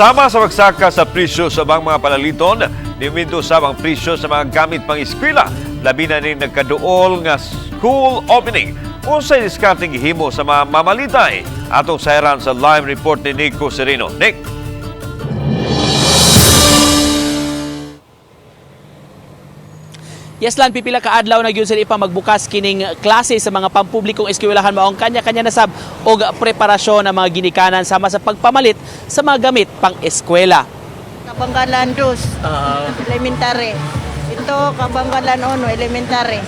Sama sa pagsaka sa presyo sa mga palaliton, niminto sa mga presyo sa mga gamit pang eskwela. Labi na rin nagkaduol nga school opening. Unsay diskarteng gihimo sa mga mamalitay. Atong sayaran sa live report ni Nico Sereno. Nick. Yes lan, pipila ka adlaw na gyud sila magbukas kining klase sa mga pampublikong eskwelahan maong kanya-kanya nasab og preparasyon ng mga ginikanan sama sa pagpamalit sa mga gamit pang eskwela. Kabanggalan 2, elementary. Ito Kabanggalan 1, elementary.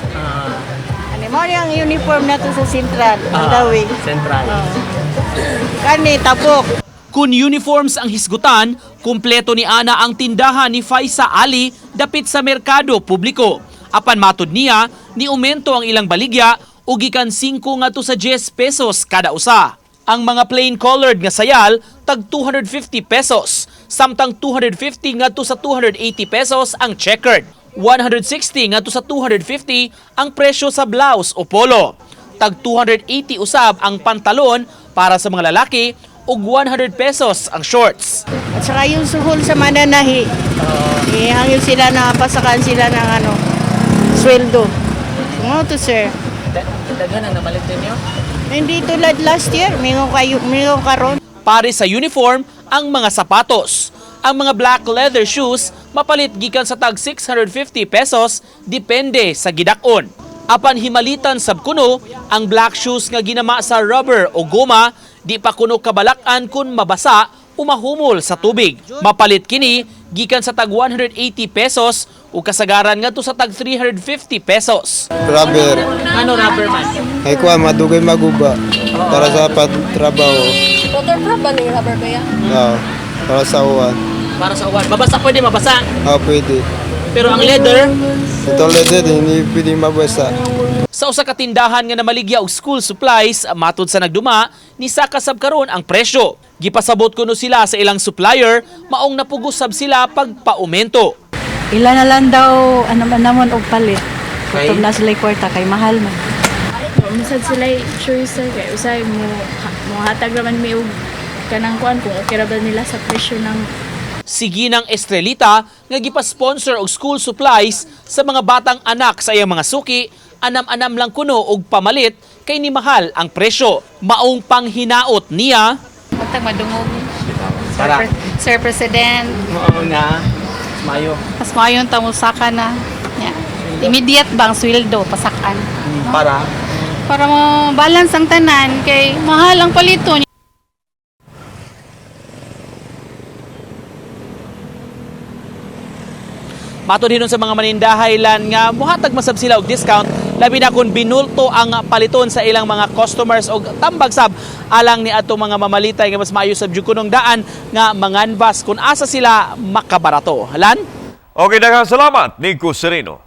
Ano mo yung uniform na to sa Central, Mandawi. Central. Kani tapok. Kung uniforms ang hisgutan, kumpleto ni Ana ang tindahan ni Faisa Ali dapit sa merkado publiko. Apan matud niya, ni aumento ang ilang baligya ug gikan 5 ngadto sa 10 pesos kada usa. Ang mga plain colored nga sayal tag 250 pesos, samtang 250 ngadto sa 280 pesos ang checkered. 160 ngadto sa 250 ang presyo sa blouse o polo. Tag 280 usab ang pantalon para sa mga lalaki ug 100 pesos ang shorts. At saka yung suhol sa mananahi. Hangil sila na pasakan sila ng sweldo. Ano to, sir? Daghan ang namalit ninyo? Hindi tulad last year, mingo karon. Pare sa uniform, ang mga sapatos. Ang mga black leather shoes mapalit gikan sa tag 650 pesos depende sa gidakon. Apan himalitan sab kuno ang black shoes nga ginama sa rubber o goma, di pa kuno kabalakan kun mabasa o mahumol sa tubig. Mapalit kini gikan sa tag 180 pesos o kasagaran nga to sa tag 350 pesos. Rubber. Ano rubber man? Ay kuha, madugay maguba. Para sa trabaho. Waterproof ba yung rubber ba yan? Para sa uwan. Para sa uwan. Mabasa pwede mabasa. Pwede. Pero ang leather, Ito leather, hindi pwede mabasa. sa usa ka tindahan nga namaligya og school supplies, matud sa nagduma, ni saka sab karon ang presyo. Gipasabot kuno sila sa ilang supplier, maong napugusab sila pagpa-aumento. Ila na lang daw naman og palit. Kung na sila kwarta kay mahal man. Masad sila choice kay usay mo hatag raman mi og kanang kuan kung okay ra ba nila sa presyo ng Sige ng Estrelita nga gipa-sponsor og school supplies sa mga batang anak sa iyang mga suki, anam-anam lang kuno og pamalit kay ni mahal ang presyo. Maong panghinaot niya. Matag madungog. Para? Sir President. Oo nga. Mayo. Mas mayon ta mo saka na. Yeah. Immediate bang sweldo pasakan. Para? Para mo balance ang tanan kay mahal ang palito. Matod hinon sa mga manindahay lan nga muhatag masab sila og discount labi na kung binulto ang paliton sa ilang mga customers og tambag sab alang ni ato mga mamalitay nga mas maayo sab jud kunong daan nga manganbas kung asa sila makabarato. Lan? Okay, daghang salamat, Nico Sereno.